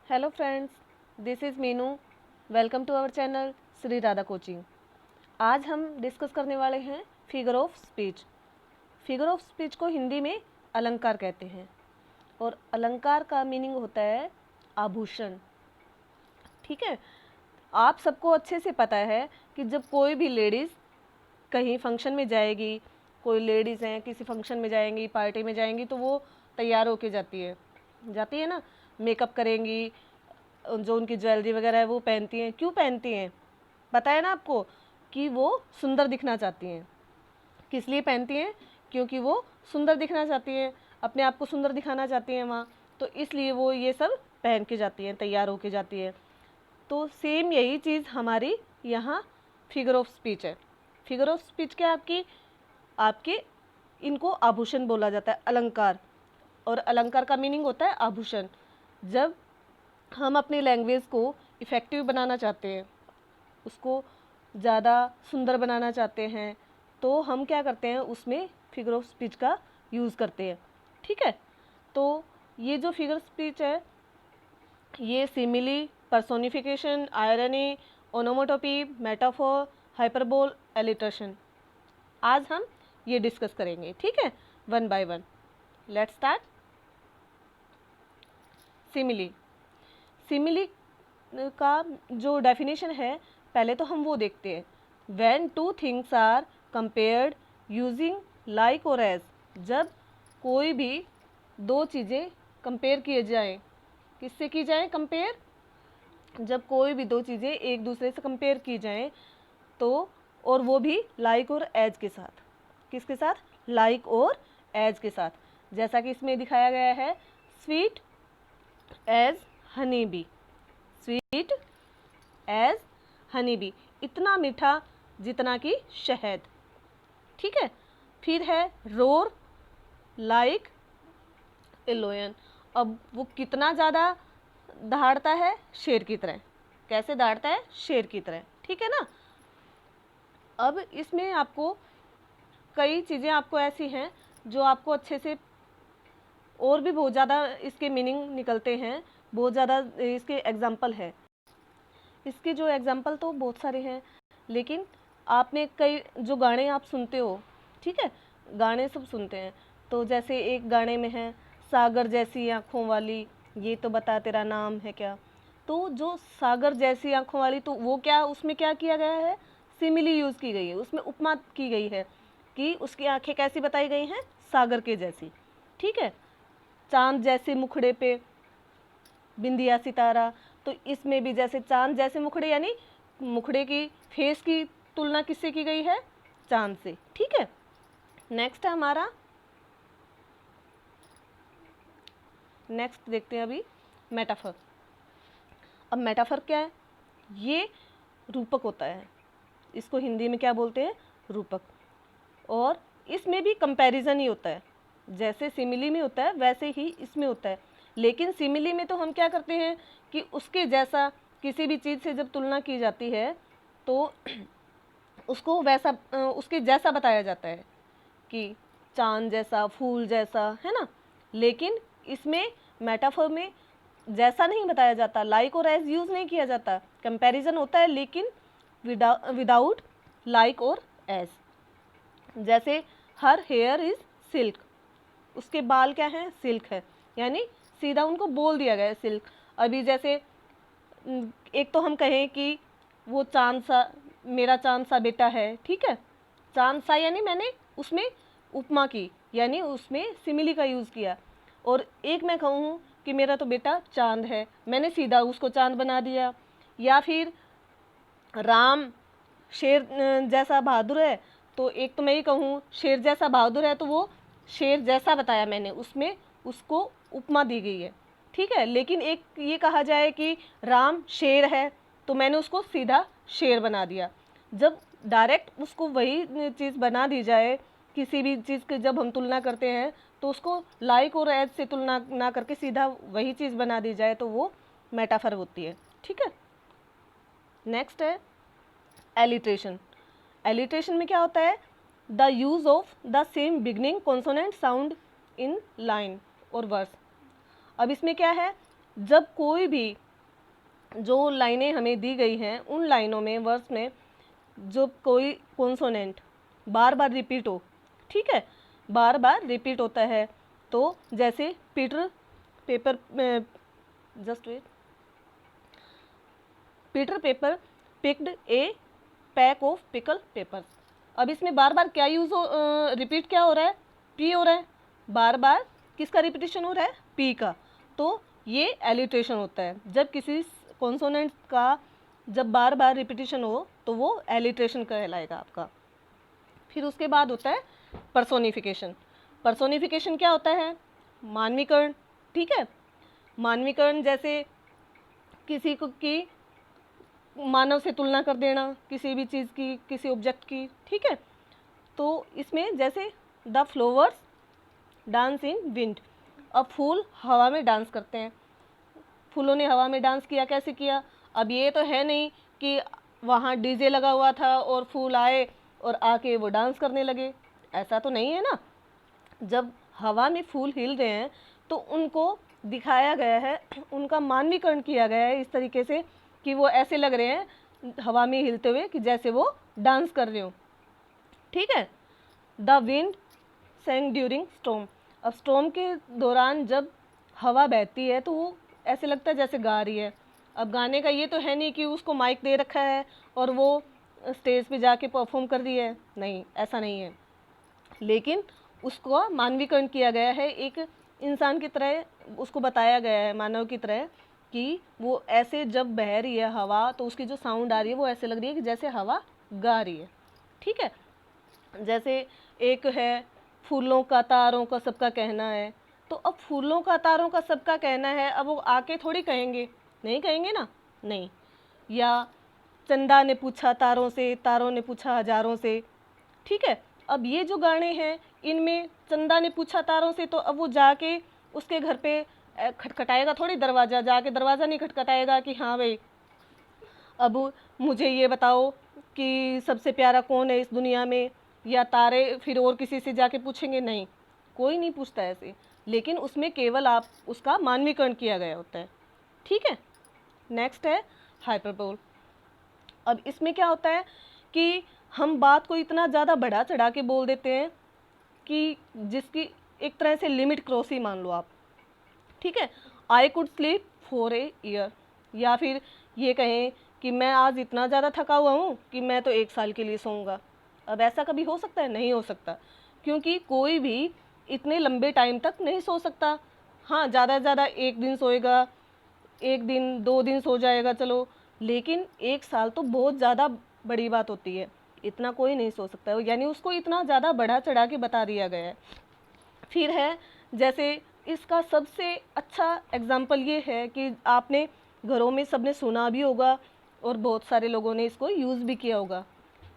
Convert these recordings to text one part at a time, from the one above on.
Hello friends, this is Meenu. Welcome to our channel Shri Radha coaching. आज हम discuss करने वाले हैं figure of speech. Figure of speech को हिंदी में अलंकार कहते हैं और अलंकार का मीनिंग होता है आभूषण। ठीक है, आप सबको अच्छे से पता है कि जब कोई भी लेडीज़ कहीं फंक्शन में जाएगी, कोई लेडीज़ हैं किसी फंक्शन में जाएंगी, पार्टी में जाएंगी, तो वो तैयार होके जाती है ना, मेकअप करेंगी, जो उनकी ज्वेलरी वगैरह है वो पहनती हैं। क्यों पहनती हैं? पता है ना आपको कि वो सुंदर दिखना चाहती हैं। किस लिए पहनती हैं? क्योंकि वो सुंदर दिखना चाहती हैं, अपने आप को सुंदर दिखाना चाहती हैं वहाँ, तो इसलिए वो ये सब पहन के जाती हैं, तैयार होके जाती हैं। तो सेम यही चीज़ हमारी यहाँ फिगर ऑफ स्पीच है। फिगर ऑफ स्पीच क्या आपकी आपके इनको आभूषण बोला जाता है, अलंकार। और अलंकार का मीनिंग होता है आभूषण। जब हम अपनी लैंग्वेज को इफ़ेक्टिव बनाना चाहते हैं, उसको ज़्यादा सुंदर बनाना चाहते हैं, तो हम क्या करते हैं, उसमें फिगर ऑफ स्पीच का यूज़ करते हैं। ठीक है, तो ये जो फिगर स्पीच है, ये simile, personification, irony, onomatopoeia, metaphor, hyperbole, alliteration, आज हम ये डिस्कस करेंगे। ठीक है, one by one. Let's start. Simile. Simile का जो डेफिनेशन है, पहले तो हम वो देखते हैं। When two things are compared using like और एज, जब कोई भी दो चीज़ें कंपेयर किए जाएं, किससे की जाएं कंपेयर? जब कोई भी दो चीज़ें एक दूसरे से कंपेयर की जाएं, तो और वो भी लाइक और एज के साथ। किसके साथ? लाइक और एज के साथ। जैसा कि इसमें दिखाया गया है, sweet as honey bee, sweet as honey bee, इतना मीठा जितना कि शहद। ठीक है, फिर है रोर लाइक ए लोयन। अब वो कितना ज़्यादा दहाड़ता है? शेर की तरह। कैसे दहाड़ता है? शेर की तरह। ठीक है ना। अब इसमें आपको कई चीज़ें आपको ऐसी हैं जो आपको अच्छे से, और भी बहुत ज़्यादा इसके मीनिंग निकलते हैं, बहुत ज़्यादा इसके एग्जाम्पल है। इसके जो एग्जाम्पल तो बहुत सारे हैं, लेकिन आपने कई जो गाने आप सुनते हो, ठीक है, गाने सब सुनते हैं, तो जैसे एक गाने में है सागर जैसी आँखों वाली, ये तो बता तेरा नाम है क्या। तो जो सागर जैसी आँखों वाली, तो वो क्या, उसमें क्या किया गया है? सिमिली यूज़ की गई है, उसमें उपमा की गई है कि उसकी आँखें कैसी बताई गई हैं? सागर के जैसी। ठीक है, चांद जैसे मुखड़े पे बिंदिया सितारा, तो इसमें भी जैसे चांद जैसे मुखड़े, यानी मुखड़े की फेस की तुलना किससे की गई है? चांद से। ठीक है, नेक्स्ट है हमारा, नेक्स्ट देखते हैं अभी मेटाफर। अब मेटाफर क्या है? ये रूपक होता है, इसको हिंदी में क्या बोलते हैं? रूपक। और इसमें भी कंपैरिजन ही होता है, जैसे सिमिली में होता है वैसे ही इसमें होता है। लेकिन सिमिली में तो हम क्या करते हैं कि उसके जैसा किसी भी चीज़ से जब तुलना की जाती है, तो उसको वैसा उसके जैसा बताया जाता है कि चांद जैसा, फूल जैसा, है ना। लेकिन इसमें मेटाफर में जैसा नहीं बताया जाता, लाइक और एज यूज़ नहीं किया जाता, कंपैरिजन होता है लेकिन विदाउट लाइक और एज। जैसे हर हेयर इज सिल्क, उसके बाल क्या हैं? सिल्क है, यानी सीधा उनको बोल दिया गया है सिल्क। अभी जैसे एक तो हम कहें कि वो चांद सा, मेरा चांद सा बेटा है। ठीक है, चांद सा यानी मैंने उसमें उपमा की, यानी उसमें सिमिली का यूज़ किया। और एक मैं कहूँ कि मेरा तो बेटा चांद है, मैंने सीधा उसको चांद बना दिया। या फिर राम शेर जैसा बहादुर है, तो एक तो मैं ये कहूँ शेर जैसा बहादुर है, तो वो शेर जैसा बताया मैंने, उसमें उसको उपमा दी गई है। ठीक है, लेकिन एक ये कहा जाए कि राम शेर है, तो मैंने उसको सीधा शेर बना दिया। जब डायरेक्ट उसको वही चीज़ बना दी जाए, किसी भी चीज़ की जब हम तुलना करते हैं, तो उसको लाइक और एज से तुलना ना करके सीधा वही चीज़ बना दी जाए, तो वो मेटाफर होती है। ठीक है, नेक्स्ट है एलिट्रेशन। एलिट्रेशन में क्या होता है? The use of the same beginning consonant sound in line और वर्स। अब इसमें क्या है? जब कोई भी जो लाइनें हमें दी गई हैं उन लाइनों में, वर्ड्स में, जो कोई कॉन्सोनेंट बार बार रिपीट हो, ठीक है, बार बार रिपीट होता है, तो जैसे Peter Piper, just wait, Peter Piper picked a pack of pickle peppers. अब इसमें बार बार क्या यूज़ हो, रिपीट क्या हो रहा है, पी हो रहा है, बार बार किसका रिपीटिशन हो रहा है, पी का, तो ये एलिट्रेशन होता है। जब किसी कॉन्सोनेंट का जब बार बार रिपीटिशन हो तो वो एलिट्रेशन कहलाएगा आपका। फिर उसके बाद होता है पर्सोनिफिकेशन। पर्सोनिफिकेशन क्या होता है, मानवीकरण, ठीक है, मानवीकरण, जैसे किसी को की मानव से तुलना कर देना, किसी भी चीज़ की, किसी ऑब्जेक्ट की, ठीक है। तो इसमें जैसे the flowers dance in wind, अब फूल हवा में डांस करते हैं, फूलों ने हवा में डांस किया, कैसे किया, अब ये तो है नहीं कि वहाँ डीजे लगा हुआ था और फूल आए और आके वो डांस करने लगे, ऐसा तो नहीं है ना। जब हवा में फूल हिल रहे हैं तो उनको दिखाया गया है, उनका मानवीकरण किया गया है इस तरीके से कि वो ऐसे लग रहे हैं हवा में हिलते हुए कि जैसे वो डांस कर रहे हो, ठीक है। The wind Seng during storm, अब स्टॉर्म के दौरान जब हवा बहती है तो वो ऐसे लगता है जैसे गा रही है। अब गाने का ये तो है नहीं कि उसको माइक दे रखा है और वो स्टेज पे जाके परफॉर्म कर रही है, नहीं, ऐसा नहीं है, लेकिन उसको मानवीकरण किया गया है, एक इंसान की तरह उसको बताया गया है, मानव की तरह, कि वो ऐसे जब बह रही है हवा तो उसकी जो साउंड आ रही है वो ऐसे लग रही है कि जैसे हवा गा रही है, ठीक है। जैसे एक है फूलों का तारों का सबका कहना है, तो अब फूलों का तारों का सबका कहना है, अब वो आके थोड़ी कहेंगे, नहीं कहेंगे ना, नहीं। या चंदा ने पूछा तारों से, तारों ने पूछा हजारों से, ठीक है। अब ये जो गाने हैं इनमें चंदा ने पूछा तारों से, तो अब वो जाके उसके घर पे खटखटाएगा थोड़ी दरवाज़ा, जाके दरवाज़ा नहीं खटखटाएगा कि हाँ भाई अब मुझे ये बताओ कि सबसे प्यारा कौन है इस दुनिया में, या तारे फिर और किसी से जाके पूछेंगे, नहीं, कोई नहीं पूछता ऐसे, लेकिन उसमें केवल आप उसका मानवीकरण किया गया होता है, ठीक है। नेक्स्ट है हाइपरबोल। अब इसमें क्या होता है कि हम बात को इतना ज़्यादा बढ़ा चढ़ा के बोल देते हैं कि जिसकी एक तरह से लिमिट क्रॉस ही मान लो आप, ठीक है। I could sleep for a year, या फिर ये कहें कि मैं आज इतना ज़्यादा थका हुआ हूँ कि मैं तो 1 साल के लिए सोऊंगा। अब ऐसा कभी हो सकता है, नहीं हो सकता, क्योंकि कोई भी इतने लंबे टाइम तक नहीं सो सकता। हाँ, ज़्यादा से ज़्यादा 1 दिन सोएगा, 1 दिन 2 दिन सो जाएगा, चलो, लेकिन 1 साल तो बहुत ज़्यादा बड़ी बात होती है, इतना कोई नहीं सो सकता, यानी उसको इतना ज़्यादा बढ़ा चढ़ा के बता दिया गया है। फिर है जैसे इसका सबसे अच्छा एग्जाम्पल ये है कि आपने घरों में सबने सुना भी होगा और बहुत सारे लोगों ने इसको यूज़ भी किया होगा।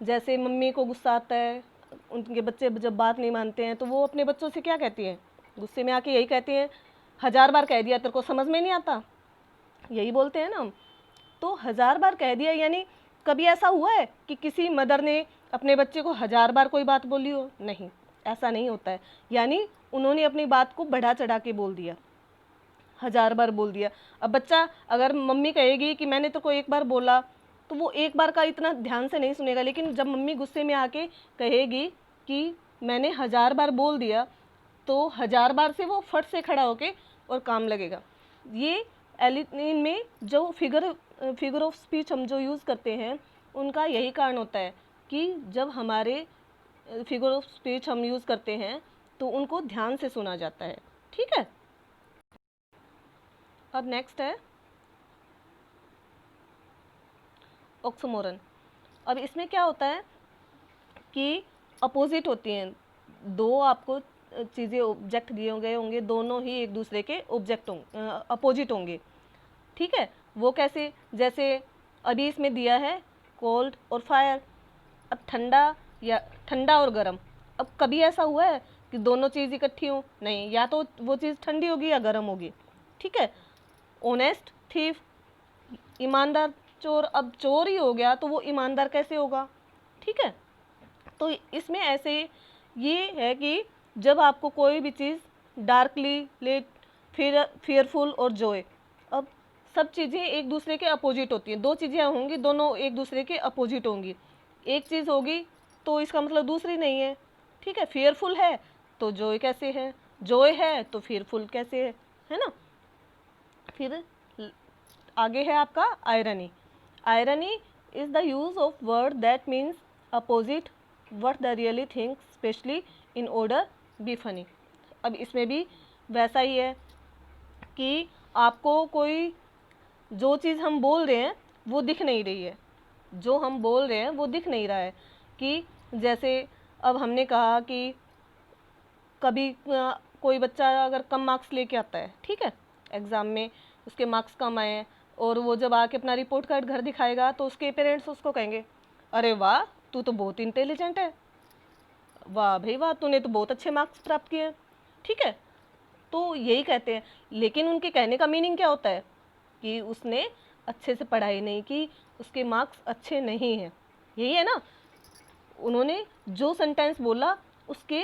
जैसे मम्मी को गुस्सा आता है, उनके बच्चे जब बात नहीं मानते हैं तो वो अपने बच्चों से क्या कहती हैं, गुस्से में आके यही कहती हैं, 1000 बार कह दिया तेरे को समझ में नहीं आता, यही बोलते हैं ना हम। तो 1000 बार कह दिया, यानी कभी ऐसा हुआ है कि किसी मदर ने अपने बच्चे को 1000 बार कोई बात बोली हो, नहीं, ऐसा नहीं होता है। यानी उन्होंने अपनी बात को बढ़ा चढ़ा के बोल दिया, 1000 बार बोल दिया। अब बच्चा अगर मम्मी कहेगी कि मैंने तो को 1 बार बोला, तो वो 1 बार का इतना ध्यान से नहीं सुनेगा, लेकिन जब मम्मी गुस्से में आके कहेगी कि मैंने 1000 बार बोल दिया, तो 1000 बार से वो फट से खड़ा होके और काम लगेगा। ये एलिन में जो फिगर ऑफ स्पीच हम जो यूज़ करते हैं उनका यही कारण होता है कि जब हमारे फिगर ऑफ स्पीच हम यूज़ करते हैं तो उनको ध्यान से सुना जाता है, ठीक है। अब नेक्स्ट है ऑक्सीमोरन। अब इसमें क्या होता है कि अपोजिट होती हैं, दो आपको चीज़ें ऑब्जेक्ट दिए गए होंगे, दोनों ही एक दूसरे के ऑब्जेक्ट होंगे, अपोजिट होंगे, ठीक है। वो कैसे, जैसे अभी इसमें दिया है कोल्ड और फायर। अब ठंडा और गर्म, अब कभी ऐसा हुआ है कि दोनों चीज़ इकट्ठी हो, नहीं, या तो वो चीज़ ठंडी होगी या गर्म होगी, ठीक है। ऑनेस्ट थीफ, ईमानदार चोर, अब चोर ही हो गया तो वो ईमानदार कैसे होगा, ठीक है। तो इसमें ऐसे ये है कि जब आपको कोई भी चीज़ डार्कली लेट, फिर फियरफुल और जॉय, अब सब चीज़ें एक दूसरे के अपोजिट होती हैं, दो चीज़ें होंगी दोनों एक दूसरे के अपोजिट होंगी, एक चीज़ होगी तो इसका मतलब दूसरी नहीं है, ठीक है। फेयरफुल है तो जॉय कैसे है, जॉय है तो फेयरफुल कैसे है ना। फिर आगे है आपका irony. Irony is the use of word that means opposite what the really think specially in order be funny. अब इसमें भी वैसा ही है कि आपको कोई जो चीज़ हम बोल रहे हैं वो दिख नहीं रही है, जो हम बोल रहे हैं वो दिख नहीं रहा है। कि जैसे अब हमने कहा कि कभी कोई बच्चा अगर कम मार्क्स लेके आता है, ठीक है, एग्ज़ाम में उसके मार्क्स कम आए हैं और वो जब आके अपना रिपोर्ट कार्ड घर दिखाएगा तो उसके पेरेंट्स उसको कहेंगे अरे वाह तू तो बहुत इंटेलिजेंट है, वाह भाई वाह तूने तो बहुत अच्छे मार्क्स प्राप्त किए हैं, ठीक है। तो यही कहते हैं, लेकिन उनके कहने का मीनिंग क्या होता है कि उसने अच्छे से पढ़ाई नहीं की, उसके मार्क्स अच्छे नहीं हैं, यही है ना। उन्होंने जो सेंटेंस बोला उसके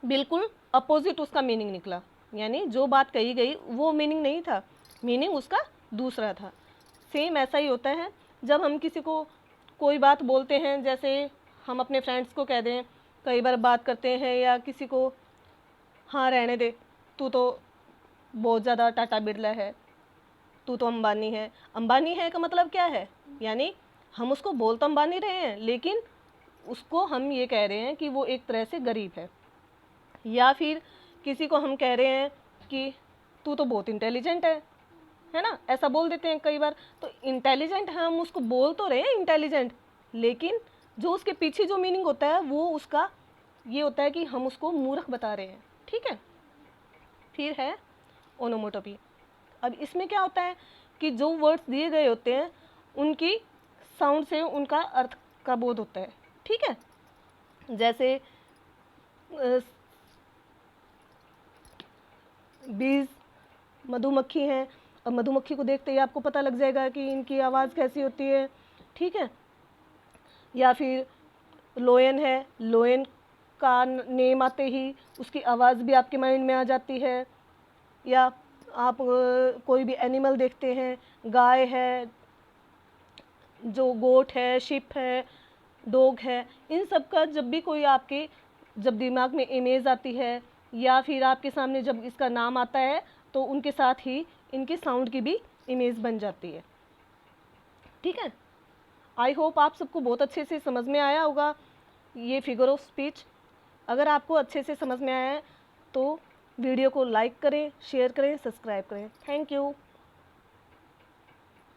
बिल्कुल अपोजिट उसका मीनिंग निकला, यानी जो बात कही गई वो मीनिंग नहीं था, मीनिंग उसका दूसरा था। सेम ऐसा ही होता है जब हम किसी को कोई बात बोलते हैं, जैसे हम अपने फ्रेंड्स को कह दें, कई बार बात करते हैं या किसी को, हाँ रहने दे तू तो बहुत ज़्यादा टाटा बिरला है, तू तो अंबानी है। अंबानी है का मतलब क्या है, यानी हम उसको बोल तो अंबानी रहे हैं लेकिन उसको हम ये कह रहे हैं कि वो एक तरह से गरीब है। या फिर किसी को हम कह रहे हैं कि तू तो बहुत इंटेलिजेंट है ना, ऐसा बोल देते हैं कई बार। तो इंटेलिजेंट हम उसको बोल तो रहे हैं इंटेलिजेंट, लेकिन जो उसके पीछे जो मीनिंग होता है वो उसका ये होता है कि हम उसको मूर्ख बता रहे हैं, ठीक है। फिर है ओनोमोटोपी। अब इसमें क्या होता है कि जो वर्ड्स दिए गए होते हैं उनकी साउंड से उनका अर्थ का बोध होता है, ठीक है। जैसे बीज मधुमक्खी हैं, अब मधुमक्खी को देखते ही आपको पता लग जाएगा कि इनकी आवाज़ कैसी होती है, ठीक है। या फिर लोयन है, लोयन का नेम आते ही उसकी आवाज़ भी आपके माइंड में आ जाती है। या आप कोई भी एनिमल देखते हैं, गाय है, जो गोट है, शिप है, डॉग है, इन सब का जब भी कोई आपके जब दिमाग में इमेज आती है या फिर आपके सामने जब इसका नाम आता है तो उनके साथ ही इनके साउंड की भी इमेज बन जाती है, ठीक है। आई होप आप सबको बहुत अच्छे से समझ में आया होगा ये फिगर ऑफ स्पीच। अगर आपको अच्छे से समझ में आया है तो वीडियो को लाइक करें, शेयर करें, सब्सक्राइब करें। Thank you.